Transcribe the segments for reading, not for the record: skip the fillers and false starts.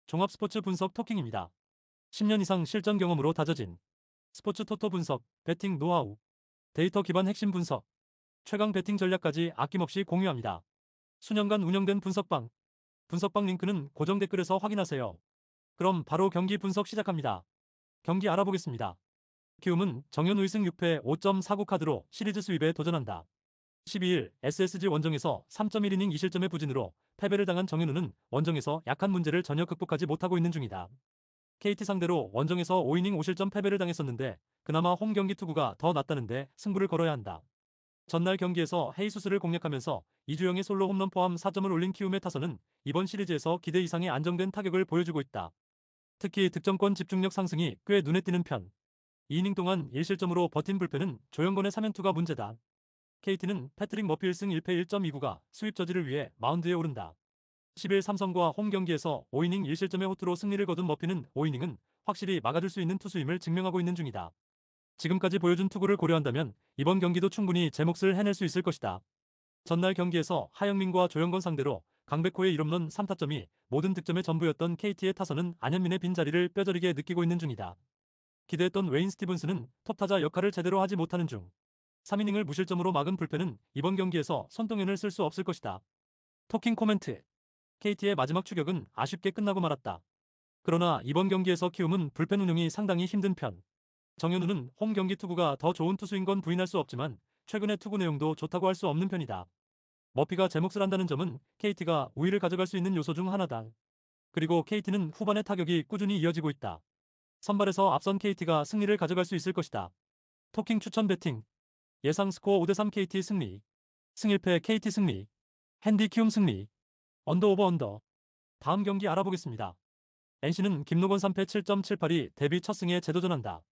종합스포츠 분석 토킹입니다. 10년 이상 실전 경험으로 다져진 스포츠 토토 분석, 배팅 노하우, 데이터 기반 핵심 분석, 최강 배팅 전략까지 아낌없이 공유합니다. 수년간 운영된 분석방 링크는 고정 댓글에서 확인하세요. 그럼 바로 경기 분석 시작합니다. 경기 알아보겠습니다. 키움은 정현 우승 6패 5.49 카드로 시리즈 수입에 도전한다. 12일 SSG 원정에서 3.1이닝 2실점의 부진으로 패배를 당한 정현우는 원정에서 약한 문제를 전혀 극복하지 못하고 있는 중이다. KT 상대로 원정에서 5이닝 5실점 패배를 당했었는데 그나마 홈 경기 투구가 더 낫다는데 승부를 걸어야 한다. 전날 경기에서 헤이수스를 공략하면서 이주영의 솔로 홈런 포함 4점을 올린 키움의 타선은 이번 시리즈에서 기대 이상의 안정된 타격을 보여주고 있다. 특히 득점권 집중력 상승이 꽤 눈에 띄는 편. 2이닝 동안 1실점으로 버틴 불펜은 조영건의 3연투가 문제다. KT는 패트릭 머피 1승 1패 1.29가 수입 저지를 위해 마운드에 오른다. 10일 삼성과 홈 경기에서 5이닝 1실점의 호투로 승리를 거둔 머피는 5이닝은 확실히 막아줄 수 있는 투수임을 증명하고 있는 중이다. 지금까지 보여준 투구를 고려한다면 이번 경기도 충분히 제 몫을 해낼 수 있을 것이다. 전날 경기에서 하영민과 조영건 상대로 강백호의 1홈런 3타점이 모든 득점의 전부였던 KT의 타선은 안현민의 빈자리를 뼈저리게 느끼고 있는 중이다. 기대했던 웨인 스티븐스는 톱타자 역할을 제대로 하지 못하는 중. 3이닝을 무실점으로 막은 불펜은 이번 경기에서 손동현을 쓸 수 없을 것이다. 토킹 코멘트. KT의 마지막 추격은 아쉽게 끝나고 말았다. 그러나 이번 경기에서 키움은 불펜 운용이 상당히 힘든 편. 정현우는 홈 경기 투구가 더 좋은 투수인 건 부인할 수 없지만 최근의 투구 내용도 좋다고 할 수 없는 편이다. 머피가 제 몫을 한다는 점은 KT가 우위를 가져갈 수 있는 요소 중 하나다. 그리고 KT는 후반의 타격이 꾸준히 이어지고 있다. 선발에서 앞선 KT가 승리를 가져갈 수 있을 것이다. 토킹 추천 배팅. 예상 스코어 5대3 KT 승리. 승1패 KT 승리. 핸디 키움 승리. 언더 오버 언더. 다음 경기 알아보겠습니다. NC는 김노건 3패 7.78이 데뷔 첫 승에 재도전한다.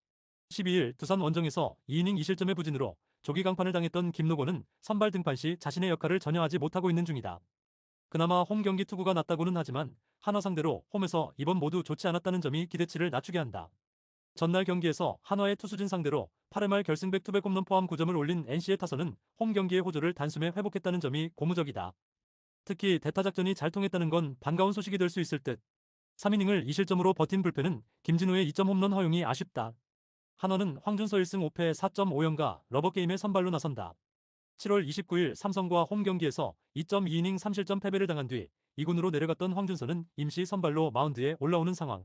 12일 두산 원정에서 2이닝 2실점의 부진으로 조기 강판을 당했던 김노건은 선발 등판 시 자신의 역할을 전혀 하지 못하고 있는 중이다. 그나마 홈 경기 투구가 낮다고는 하지만 한화 상대로 홈에서 이번 모두 좋지 않았다는 점이 기대치를 낮추게 한다. 전날 경기에서 한화의 투수진 상대로 8회 말 결승백 투백 홈런 포함 9점을 올린 NC의 타선은 홈 경기의 호조를 단숨에 회복했다는 점이 고무적이다. 특히 대타 작전이 잘 통했다는 건 반가운 소식이 될 수 있을 듯. 3이닝을 2실점으로 버틴 불펜은 김진우의 2점 홈런 허용이 아쉽다. 한화는 황준서 1승 5패 4.5연가 러버게임에 선발로 나선다. 7월 29일 삼성과 홈 경기에서 2.2이닝 3실점 패배를 당한 뒤 2군으로 내려갔던 황준서는 임시 선발로 마운드에 올라오는 상황.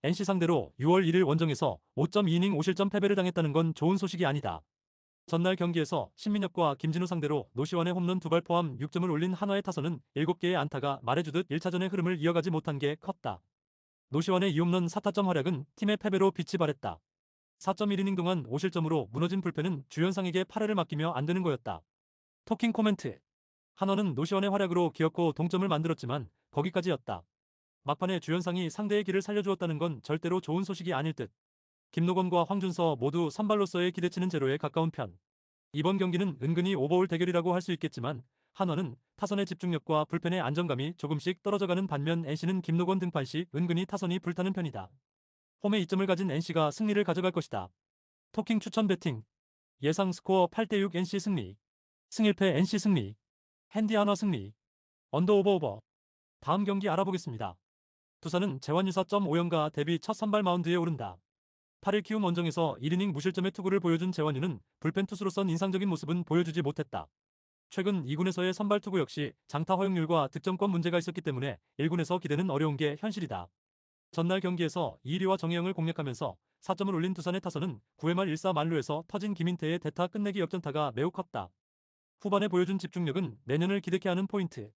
NC 상대로 6월 1일 원정에서 5.2이닝 5실점 패배를 당했다는 건 좋은 소식이 아니다. 전날 경기에서 신민혁과 김진우 상대로 노시환의 홈런 2발 포함 6점을 올린 한화의 타선은 7개의 안타가 말해주듯 1차전의 흐름을 이어가지 못한 게 컸다. 노시환의 2홈런 4타점 활약은 팀의 패배로 빛이 발했다. 4.1이닝 동안 5실점으로 무너진 불펜은 주연상에게 8회를 맡기며 안 되는 거였다. 토킹 코멘트. 한화는 노시환의 활약으로 기었고 동점을 만들었지만 거기까지였다. 막판에 주연상이 상대의 길을 살려주었다는 건 절대로 좋은 소식이 아닐 듯. 김노건과 황준서 모두 선발로서의 기대치는 제로에 가까운 편. 이번 경기는 은근히 오버올 대결이라고 할 수 있겠지만 한화는 타선의 집중력과 불펜의 안정감이 조금씩 떨어져가는 반면 NC는 김노건 등판 시 은근히 타선이 불타는 편이다. 홈에 이점을 가진 NC가 승리를 가져갈 것이다. 토킹 추천 배팅. 예상 스코어 8대6 NC 승리. 승1패 NC 승리. 핸디 한화 승리. 언더 오버 오버. 다음 경기 알아보겠습니다. 두산은 재환유사 5연가 데뷔 첫 선발 마운드에 오른다. 8일 키움 원정에서 1이닝 무실점의 투구를 보여준 재환유는 불펜 투수로선 인상적인 모습은 보여주지 못했다. 최근 2군에서의 선발 투구 역시 장타 허용률과 득점권 문제가 있었기 때문에 1군에서 기대는 어려운 게 현실이다. 전날 경기에서 이리와 정혜영을 공략하면서 4점을 올린 두산의 타선은 9회 말 1사 만루에서 터진 김인태의 대타 끝내기 역전타가 매우 컸다. 후반에 보여준 집중력은 내년을 기대케 하는 포인트.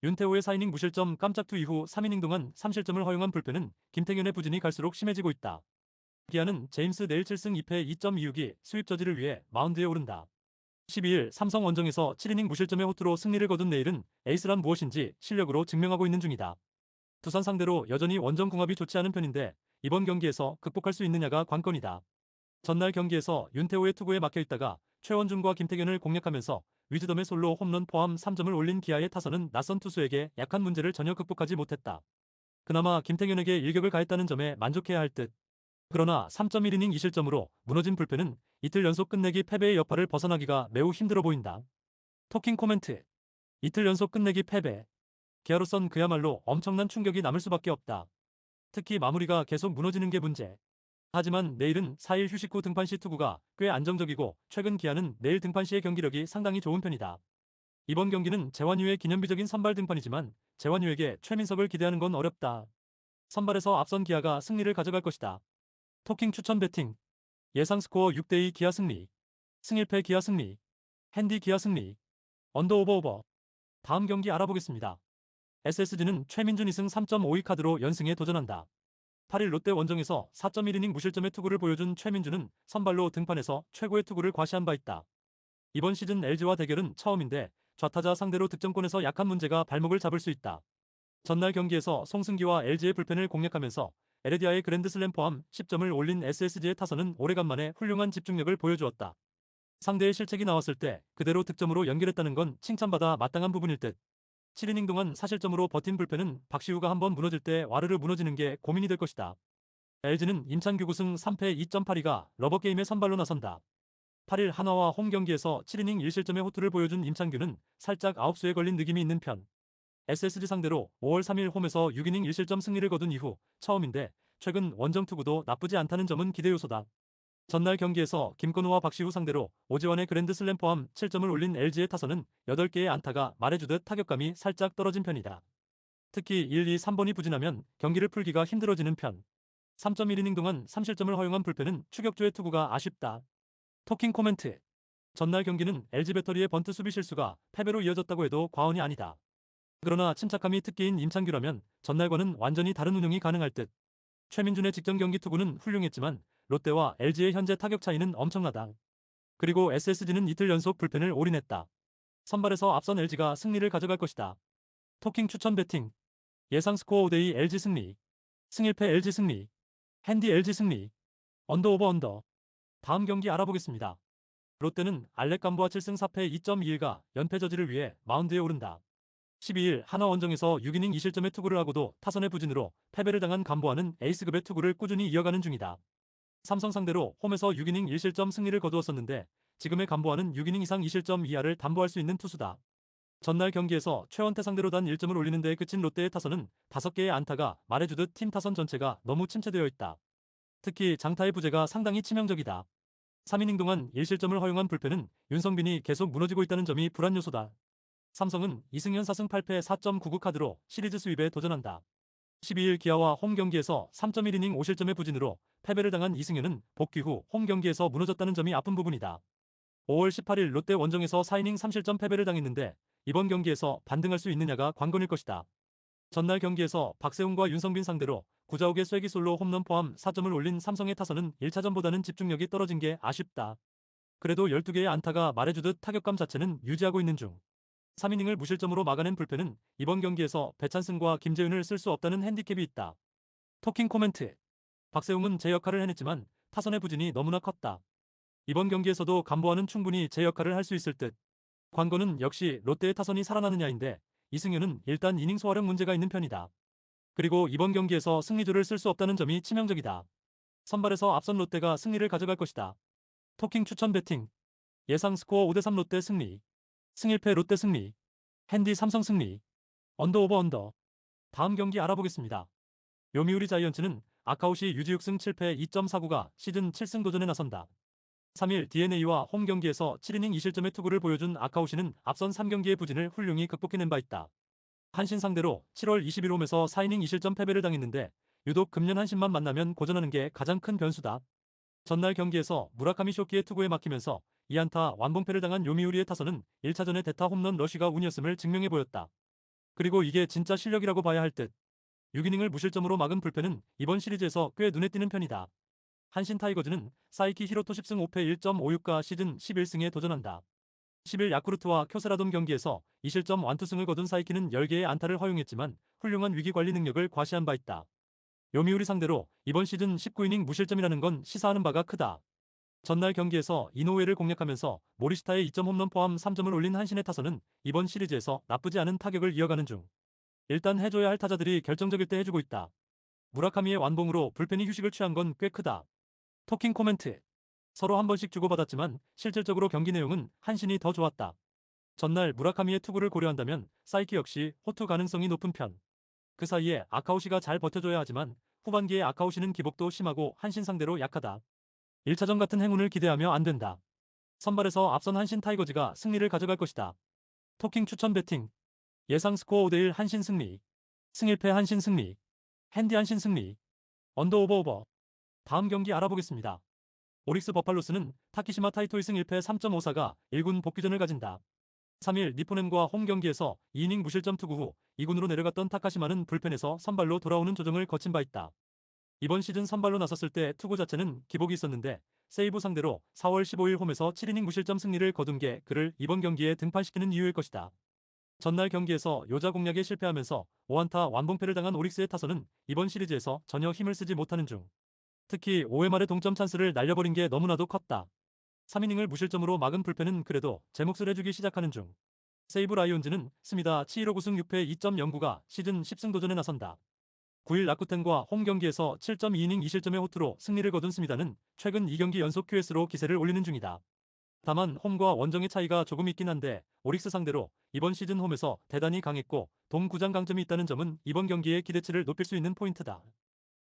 윤태호의 4이닝 무실점 깜짝 투 이후 3이닝 동안 3실점을 허용한 불펜은 김태균의 부진이 갈수록 심해지고 있다. 기아는 제임스 내일 7승 2패 2.26이 수입 저지를 위해 마운드에 오른다. 12일 삼성 원정에서 7이닝 무실점의 호투로 승리를 거둔 내일은 에이스란 무엇인지 실력으로 증명하고 있는 중이다. 두산 상대로 여전히 원정 궁합이 좋지 않은 편인데 이번 경기에서 극복할 수 있느냐가 관건이다. 전날 경기에서 윤태호의 투구에 막혀있다가 최원준과 김태균을 공략하면서 위즈덤의 솔로 홈런 포함 3점을 올린 기아의 타선은 낯선 투수에게 약한 문제를 전혀 극복하지 못했다. 그나마 김태균에게 일격을 가했다는 점에 만족해야 할 듯. 그러나 3.1이닝 2실점으로 무너진 불펜은 이틀 연속 끝내기 패배의 여파를 벗어나기가 매우 힘들어 보인다. 토킹 코멘트. 이틀 연속 끝내기 패배. 기아로선 그야말로 엄청난 충격이 남을 수밖에 없다. 특히 마무리가 계속 무너지는 게 문제. 하지만 내일은 4일 휴식 후 등판 시 투구가 꽤 안정적이고 최근 기아는 내일 등판 시의 경기력이 상당히 좋은 편이다. 이번 경기는 재환유의 기념비적인 선발 등판이지만 재환유에게 최민석을 기대하는 건 어렵다. 선발에서 앞선 기아가 승리를 가져갈 것이다. 토킹 추천 배팅. 예상 스코어 6대2 기아 승리. 승일패 기아 승리. 핸디 기아 승리. 언더 오버 오버. 다음 경기 알아보겠습니다. SSG는 최민준 2승 3.52 카드로 연승에 도전한다. 8일 롯데 원정에서 4.1이닝 무실점의 투구를 보여준 최민준은 선발로 등판해서 최고의 투구를 과시한 바 있다. 이번 시즌 LG와 대결은 처음인데 좌타자 상대로 득점권에서 약한 문제가 발목을 잡을 수 있다. 전날 경기에서 송승기와 LG의 불펜을 공략하면서 에레디아의 그랜드슬램 포함 10점을 올린 SSG의 타선은 오래간만에 훌륭한 집중력을 보여주었다. 상대의 실책이 나왔을 때 그대로 득점으로 연결했다는 건 칭찬받아 마땅한 부분일 듯. 7이닝 동안 사실점으로 버틴 불펜은 박시우가 한번 무너질 때 와르르 무너지는 게 고민이 될 것이다. LG는 임찬규 9승 3패 2.82가 러버게임에 선발로 나선다. 8일 한화와 홈 경기에서 7이닝 1실점의 호투를 보여준 임찬규는 살짝 아웃수에 걸린 느낌이 있는 편. SSG 상대로 5월 3일 홈에서 6이닝 1실점 승리를 거둔 이후 처음인데 최근 원정 투구도 나쁘지 않다는 점은 기대 요소다. 전날 경기에서 김건우와 박시우 상대로 오지환의 그랜드슬램 포함 7점을 올린 LG의 타선은 8개의 안타가 말해주듯 타격감이 살짝 떨어진 편이다. 특히 1, 2, 3번이 부진하면 경기를 풀기가 힘들어지는 편. 3.1이닝 동안 3실점을 허용한 불펜은 추격조의 투구가 아쉽다. 토킹 코멘트. 전날 경기는 LG 배터리의 번트 수비 실수가 패배로 이어졌다고 해도 과언이 아니다. 그러나 침착함이 특기인 임창규라면 전날과는 완전히 다른 운영이 가능할 듯. 최민준의 직전 경기 투구는 훌륭했지만 롯데와 LG의 현재 타격 차이는 엄청나다. 그리고 SSG는 이틀 연속 불펜을 올인했다. 선발에서 앞선 LG가 승리를 가져갈 것이다. 토킹 추천 배팅. 예상 스코어 5대2 LG 승리. 승일패 LG 승리. 핸디 LG 승리. 언더 오버 언더. 다음 경기 알아보겠습니다. 롯데는 알렉 감부와 7승 4패 2.21가 연패 저지를 위해 마운드에 오른다. 12일 한화 원정에서 6이닝 2실점의 투구를 하고도 타선의 부진으로 패배를 당한 감부와는 에이스급의 투구를 꾸준히 이어가는 중이다. 삼성 상대로 홈에서 6이닝 1실점 승리를 거두었었는데 지금의 감부와는 6이닝 이상 2실점 이하를 담보할 수 있는 투수다. 전날 경기에서 최원태 상대로 단 1점을 올리는 데에 그친 롯데의 타선은 5개의 안타가 말해주듯 팀 타선 전체가 너무 침체되어 있다. 특히 장타의 부재가 상당히 치명적이다. 3이닝 동안 1실점을 허용한 불펜은 윤성빈이 계속 무너지고 있다는 점이 불안 요소다. 삼성은 이승현 4승 8패 4.99 카드로 시리즈 수입에 도전한다. 12일 기아와 홈 경기에서 3.1이닝 5실점의 부진으로 패배를 당한 이승현은 복귀 후 홈 경기에서 무너졌다는 점이 아픈 부분이다. 5월 18일 롯데 원정에서 4이닝 3실점 패배를 당했는데 이번 경기에서 반등할 수 있느냐가 관건일 것이다. 전날 경기에서 박세웅과 윤성빈 상대로 구자욱의 쐐기 솔로 홈런 포함 4점을 올린 삼성의 타선은 1차전보다는 집중력이 떨어진 게 아쉽다. 그래도 12개의 안타가 말해주듯 타격감 자체는 유지하고 있는 중. 3이닝을 무실점으로 막아낸 불펜은 이번 경기에서 배찬승과 김재윤을 쓸 수 없다는 핸디캡이 있다. 토킹 코멘트. 박세웅은 제 역할을 해냈지만 타선의 부진이 너무나 컸다. 이번 경기에서도 감보와는 충분히 제 역할을 할 수 있을 듯. 관건은 역시 롯데의 타선이 살아나느냐인데 이승현은 일단 이닝 소화력 문제가 있는 편이다. 그리고 이번 경기에서 승리조를 쓸 수 없다는 점이 치명적이다. 선발에서 앞선 롯데가 승리를 가져갈 것이다. 토킹 추천 배팅. 예상 스코어 5대3 롯데 승리. 승일패 롯데 승리. 핸디 삼성 승리. 언더 오버 언더. 다음 경기 알아보겠습니다. 요미우리 자이언츠는 아카우시 유지 6승 7패 2.49가 시즌 7승 도전에 나선다. 3일 DeNA와 홈 경기에서 7이닝 2실점의 투구를 보여준 아카우시는 앞선 3경기의 부진을 훌륭히 극복해낸 바 있다. 한신 상대로 7월 20일 홈에서 4이닝 2실점 패배를 당했는데 유독 금년 한신만 만나면 고전하는 게 가장 큰 변수다. 전날 경기에서 무라카미 쇼키의 투구에 막히면서 2안타 완봉패를 당한 요미우리의 타선은 1차전의 대타 홈런 러쉬가 운이었음을 증명해 보였다. 그리고 이게 진짜 실력이라고 봐야 할 듯. 6이닝을 무실점으로 막은 불펜은 이번 시리즈에서 꽤 눈에 띄는 편이다. 한신 타이거즈는 사이키 히로토 10승 5패 1.56가 시즌 11승에 도전한다. 10일 야쿠르트와 쿄세라돔 경기에서 2실점 완투승을 거둔 사이키는 10개의 안타를 허용했지만 훌륭한 위기관리 능력을 과시한 바 있다. 요미우리 상대로 이번 시즌 19이닝 무실점이라는 건 시사하는 바가 크다. 전날 경기에서 이노우에를 공략하면서 모리시타의 2점 홈런 포함 3점을 올린 한신의 타선은 이번 시리즈에서 나쁘지 않은 타격을 이어가는 중. 일단 해줘야 할 타자들이 결정적일 때 해주고 있다. 무라카미의 완봉으로 불펜이 휴식을 취한 건 꽤 크다. 토킹 코멘트. 서로 한 번씩 주고받았지만 실질적으로 경기 내용은 한신이 더 좋았다. 전날 무라카미의 투구를 고려한다면 사이키 역시 호투 가능성이 높은 편. 그 사이에 아카우시가 잘 버텨줘야 하지만 후반기에 아카오시는 기복도 심하고 한신 상대로 약하다. 1차전 같은 행운을 기대하며 안 된다. 선발에서 앞선 한신 타이거즈가 승리를 가져갈 것이다. 토킹 추천 배팅. 예상 스코어 5대1 한신 승리. 승일패 한신 승리. 핸디 한신 승리. 언더 오버 오버. 다음 경기 알아보겠습니다. 오릭스 버팔로스는 타키시마 타이토이 승 1패 3.54가 1군 복귀전을 가진다. 3일 니포넴과 홈 경기에서 2이닝 무실점 투구 후 2군으로 내려갔던 타카시마는 불펜에서 선발로 돌아오는 조정을 거친 바 있다. 이번 시즌 선발로 나섰을 때 투구 자체는 기복이 있었는데 세이브 상대로 4월 15일 홈에서 7이닝 무실점 승리를 거둔 게 그를 이번 경기에 등판시키는 이유일 것이다. 전날 경기에서 요자 공략에 실패하면서 5안타 완봉패를 당한 오릭스의 타선은 이번 시리즈에서 전혀 힘을 쓰지 못하는 중. 특히 5회 말에 동점 찬스를 날려버린 게 너무나도 컸다. 3이닝을 무실점으로 막은 불펜은 그래도 제 몫을 해주기 시작하는 중. 세이브 라이온즈는 스미다 7호 9승 6패 2.09가 시즌 10승 도전에 나선다. 9일 라쿠텐과 홈 경기에서 7.2이닝 2실점의 호투로 승리를 거둔 스미다는 최근 2경기 연속 QS로 기세를 올리는 중이다. 다만 홈과 원정의 차이가 조금 있긴 한데 오릭스 상대로 이번 시즌 홈에서 대단히 강했고 동구장 강점이 있다는 점은 이번 경기의 기대치를 높일 수 있는 포인트다.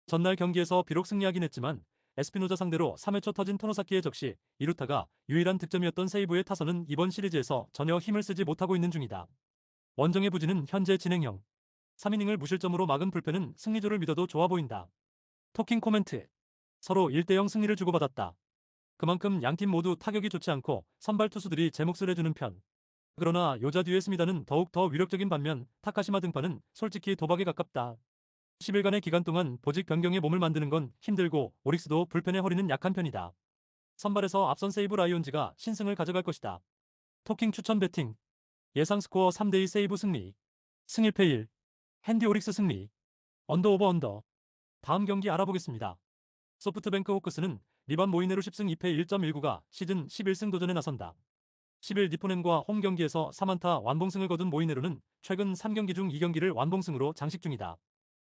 전날 경기에서 비록 승리하긴 했지만 에스피노자 상대로 3회 초 터진 토노사키의 적시 2루타가 유일한 득점이었던 세이브의 타선은 이번 시리즈에서 전혀 힘을 쓰지 못하고 있는 중이다. 원정의 부진은 현재 진행형. 3이닝을 무실점으로 막은 불펜은 승리조를 믿어도 좋아 보인다. 토킹 코멘트. 서로 1대0 승리를 주고받았다. 그만큼 양팀 모두 타격이 좋지 않고 선발 투수들이 제 몫을 해주는 편. 그러나 요자 뒤에 스미다는 더욱 더 위력적인 반면 타카시마 등판은 솔직히 도박에 가깝다. 10일간의 기간 동안 보직 변경에 몸을 만드는 건 힘들고 오릭스도 불펜의 허리는 약한 편이다. 선발에서 앞선 세이브 라이온즈가 신승을 가져갈 것이다. 토킹 추천 배팅. 예상 스코어 3대2 세이브 승리. 승일패 1. 핸디 오릭스 승리. 언더 오버 언더. 다음 경기 알아보겠습니다. 소프트뱅크 호크스는 리반 모이네로 10승 2패 1.19가 시즌 11승 도전에 나선다. 10일 니포넴과 홈 경기에서 3안타 완봉승을 거둔 모이네로는 최근 3경기 중 2경기를 완봉승으로 장식 중이다.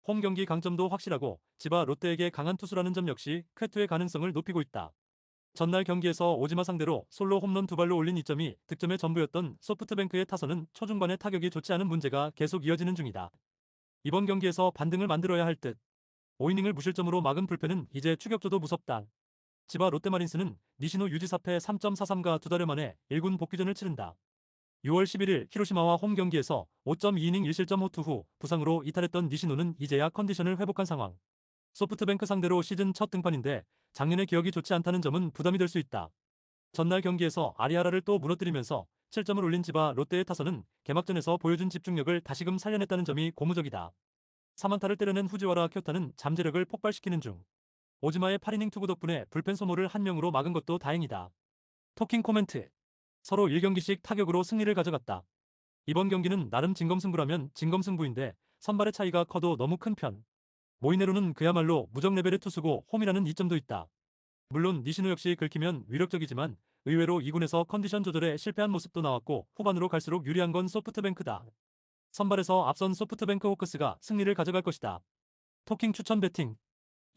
홈 경기 강점도 확실하고 지바 롯데에게 강한 투수라는 점 역시 쾌투의 가능성을 높이고 있다. 전날 경기에서 오지마 상대로 솔로 홈런 2발로 올린 이점이 득점의 전부였던 소프트뱅크의 타선은 초중반에 타격이 좋지 않은 문제가 계속 이어지는 중이다. 이번 경기에서 반등을 만들어야 할 듯. 5이닝을 무실점으로 막은 불펜은 이제 추격조도 무섭다. 지바 롯데마린스는 니시노 유지 4패 3.43가 2달여 만에 1군 복귀전을 치른다. 6월 11일 히로시마와 홈 경기에서 5.2이닝 1실점 호투 후 부상으로 이탈했던 니시노는 이제야 컨디션을 회복한 상황. 소프트뱅크 상대로 시즌 첫 등판인데 작년의 기억이 좋지 않다는 점은 부담이 될 수 있다. 전날 경기에서 아리아라를 또 무너뜨리면서 7점을 올린 지바 롯데의 타선은 개막전에서 보여준 집중력을 다시금 살려냈다는 점이 고무적이다. 3안타를 때려낸 후지와라 쿄타는 잠재력을 폭발시키는 중. 오지마의 8이닝 투구 덕분에 불펜 소모를 한 명으로 막은 것도 다행이다. 토킹 코멘트. 서로 1경기씩 타격으로 승리를 가져갔다. 이번 경기는 나름 진검승부라면 진검승부인데 선발의 차이가 커도 너무 큰 편. 모이네로는 그야말로 무적 레벨의 투수고 홈이라는 이점도 있다. 물론 니시노 역시 긁히면 위력적이지만 의외로 2군에서 컨디션 조절에 실패한 모습도 나왔고 후반으로 갈수록 유리한 건 소프트뱅크다. 선발에서 앞선 소프트뱅크 호크스가 승리를 가져갈 것이다. 토킹 추천 배팅.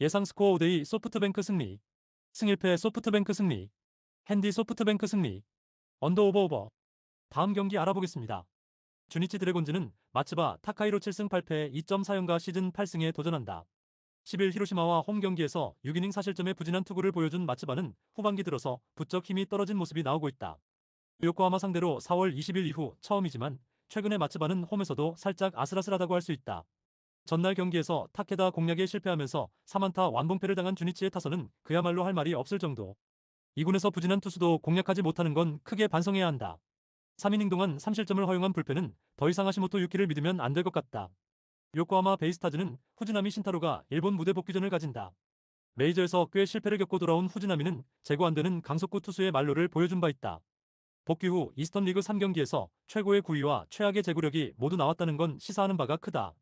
예상 스코어 5대2 소프트뱅크 승리. 승일패 소프트뱅크 승리. 핸디 소프트뱅크 승리. 언더 오버 오버. 다음 경기 알아보겠습니다. 주니치 드래곤즈는 마츠바 타카이로 7승 8패 2.4연가 시즌 8승에 도전한다. 10일 히로시마와 홈 경기에서 6이닝 4실점의 부진한 투구를 보여준 마츠바는 후반기 들어서 부쩍 힘이 떨어진 모습이 나오고 있다. 요코하마 상대로 4월 20일 이후 처음이지만 최근의 마츠바는 홈에서도 살짝 아슬아슬하다고 할 수 있다. 전날 경기에서 타케다 공략에 실패하면서 3안타 완봉패를 당한 주니치의 타선은 그야말로 할 말이 없을 정도. 2군에서 부진한 투수도 공략하지 못하는 건 크게 반성해야 한다. 3이닝 동안 3실점을 허용한 불펜은 더 이상 하시모토 유키를 믿으면 안 될 것 같다. 요코하마 베이스타즈는 후즈나미 신타로가 일본 무대 복귀전을 가진다. 메이저에서 꽤 실패를 겪고 돌아온 후즈나미는 제고 안 되는 강속구 투수의 말로를 보여준 바 있다. 복귀 후 이스턴 리그 3경기에서 최고의 구위와 최악의 제구력이 모두 나왔다는 건 시사하는 바가 크다.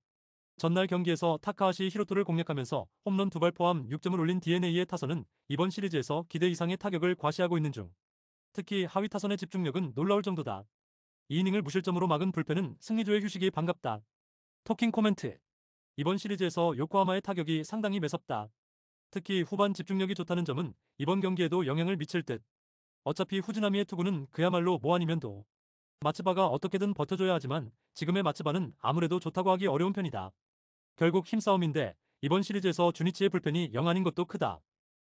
전날 경기에서 타카하시 히로토를 공략하면서 홈런 2발 포함 6점을 올린 DeNA의 타선은 이번 시리즈에서 기대 이상의 타격을 과시하고 있는 중. 특히 하위 타선의 집중력은 놀라울 정도다. 2이닝을 무실점으로 막은 불펜은 승리조의 휴식이 반갑다. 토킹 코멘트. 이번 시리즈에서 요코하마의 타격이 상당히 매섭다. 특히 후반 집중력이 좋다는 점은 이번 경기에도 영향을 미칠 듯. 어차피 후즈나미의 투구는 그야말로 뭐 아니면 도. 마츠바가 어떻게든 버텨줘야 하지만 지금의 마츠바는 아무래도 좋다고 하기 어려운 편이다. 결국 힘싸움인데 이번 시리즈에서 주니치의 불펜이 영 아닌 것도 크다.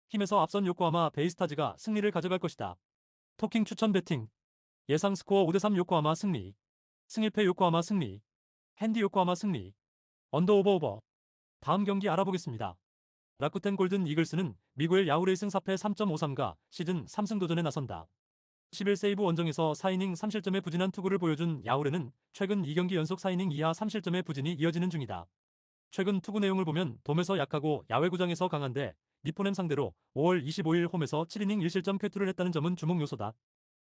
힘에서 앞선 요코하마 베이스타즈가 승리를 가져갈 것이다. 토킹 추천 배팅. 예상 스코어 5대3 요코하마 승리. 승일패 요코하마 승리. 핸디 요코하마 승리. 언더 오버. 다음 경기 알아보겠습니다. 라쿠텐 골든 이글스는 미구엘 야후레이승 4패 3.53가 시즌 3승 도전에 나선다. 11세이브 원정에서 4이닝 3실점의 부진한 투구를 보여준 야후레는 최근 2경기 연속 4이닝 이하 3실점의 부진이 이어지는 중이다. 최근 투구 내용을 보면 돔에서 약하고 야외구장에서 강한데 니포넴 상대로 5월 25일 홈에서 7이닝 1실점 쾌투를 했다는 점은 주목 요소다.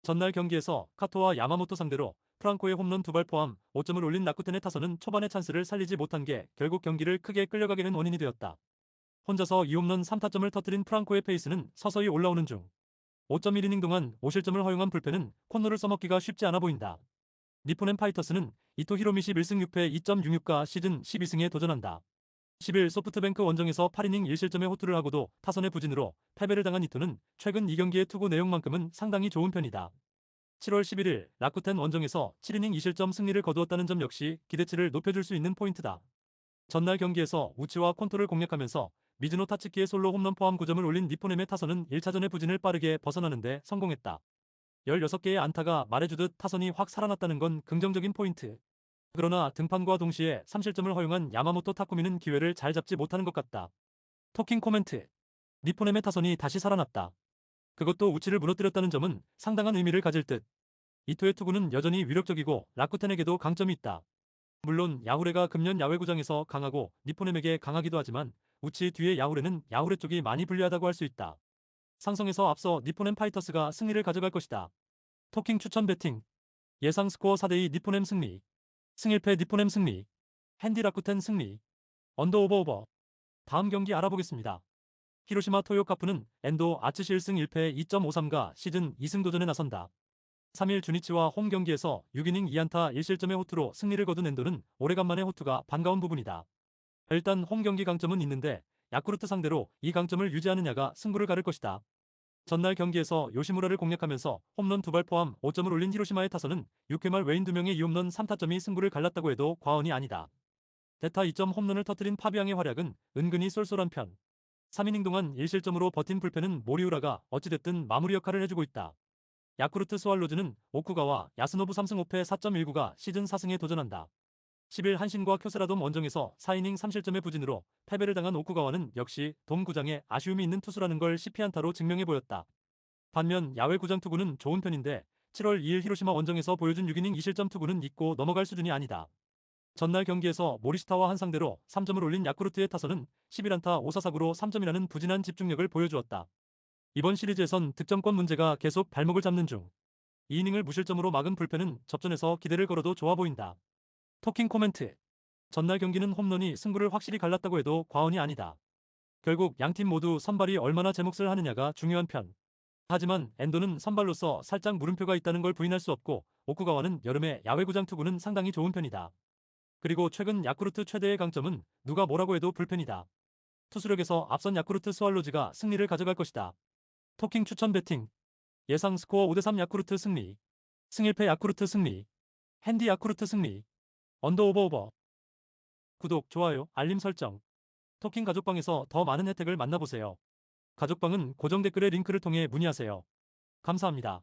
전날 경기에서 카토와 야마모토 상대로 프랑코의 홈런 2발 포함 5점을 올린 라쿠텐의 타선은 초반의 찬스를 살리지 못한 게 결국 경기를 크게 끌려가게 된 원인이 되었다. 혼자서 2홈런 3타점을 터뜨린 프랑코의 페이스는 서서히 올라오는 중. 5.1이닝 동안 5실점을 허용한 불펜은 콘노를 써먹기가 쉽지 않아 보인다. 니포넴 파이터스는 이토 히로미시 1승 6패 2.66가 시즌 12승에 도전한다. 10일 소프트뱅크 원정에서 8이닝 1실점의 호투를 하고도 타선의 부진으로 패배를 당한 이토는 최근 2경기의 투구 내용만큼은 상당히 좋은 편이다. 7월 11일 라쿠텐 원정에서 7이닝 2실점 승리를 거두었다는 점 역시 기대치를 높여줄 수 있는 포인트다. 전날 경기에서 우치와 콘토를 공략하면서 미즈노 타츠키의 솔로 홈런 포함 9점을 올린 니포넴의 타선은 1차전의 부진을 빠르게 벗어나는데 성공했다. 16개의 안타가 말해주듯 타선이 확 살아났다는 건 긍정적인 포인트. 그러나 등판과 동시에 3실점을 허용한 야마모토 타쿠미는 기회를 잘 잡지 못하는 것 같다. 토킹 코멘트. 니포넴의 타선이 다시 살아났다. 그것도 우치를 무너뜨렸다는 점은 상당한 의미를 가질 듯. 이토의 투구는 여전히 위력적이고 라쿠텐에게도 강점이 있다. 물론 야후레가 금년 야외구장에서 강하고 니포넴에게 강하기도 하지만 우치 뒤의 야후레는 야후레 쪽이 많이 불리하다고 할 수 있다. 상성에서 앞서 니포넴 파이터스가 승리를 가져갈 것이다. 토킹 추천 배팅. 예상 스코어 4대2 니포넴 승리. 승일패 니포넴 승리. 핸디 라쿠텐 승리. 언더 오버. 다음 경기 알아보겠습니다. 히로시마 토요카프는 엔도 아츠시 1승 1패 2.53가 시즌 2승 도전에 나선다. 3일 주니치와 홈 경기에서 6이닝 2안타 1실점의 호투로 승리를 거둔 엔도는 오래간만에 호투가 반가운 부분이다. 일단 홈 경기 강점은 있는데 야쿠르트 상대로 이 강점을 유지하느냐가 승부를 가를 것이다. 전날 경기에서 요시무라를 공략하면서 홈런 2발 포함 5점을 올린 히로시마의 타선은 6회 말 외인 2명의 2홈런 3타점이 승부를 갈랐다고 해도 과언이 아니다. 대타 2점 홈런을 터뜨린 파비앙의 활약은 은근히 쏠쏠한 편. 3이닝 동안 1실점으로 버틴 불펜은 모리우라가 어찌됐든 마무리 역할을 해주고 있다. 야쿠르트 스왈로즈는 오쿠가와 야스노부 3승 5패 4.19가 시즌 4승에 도전한다. 10일 한신과 쿄세라돔 원정에서 4이닝 3실점의 부진으로 패배를 당한 오쿠가와는 역시 돔 구장에 아쉬움이 있는 투수라는 걸 10피안타로 증명해 보였다. 반면 야외 구장 투구는 좋은 편인데 7월 2일 히로시마 원정에서 보여준 6이닝 2실점 투구는 잊고 넘어갈 수준이 아니다. 전날 경기에서 모리시타와 한 상대로 3점을 올린 야쿠르트의 타선은 11안타 5사사구로 3점이라는 부진한 집중력을 보여주었다. 이번 시리즈에선 득점권 문제가 계속 발목을 잡는 중. 2이닝을 무실점으로 막은 불펜은 접전에서 기대를 걸어도 좋아 보인다. 토킹 코멘트. 전날 경기는 홈런이 승부를 확실히 갈랐다고 해도 과언이 아니다. 결국 양팀 모두 선발이 얼마나 제 몫을 하느냐가 중요한 편. 하지만 엔도는 선발로서 살짝 물음표가 있다는 걸 부인할 수 없고 오쿠가와는 여름에 야외구장 투구는 상당히 좋은 편이다. 그리고 최근 야쿠르트 최대의 강점은 누가 뭐라고 해도 불펜이다. 투수력에서 앞선 야쿠르트 스왈로즈가 승리를 가져갈 것이다. 토킹 추천 배팅. 예상 스코어 5대3 야쿠르트 승리. 승일패 야쿠르트 승리. 핸디 야쿠르트 승리. 언더 오버. 구독, 좋아요, 알림 설정. 토킹 가족방에서 더 많은 혜택을 만나보세요. 가족방은 고정 댓글의 링크를 통해 문의하세요. 감사합니다.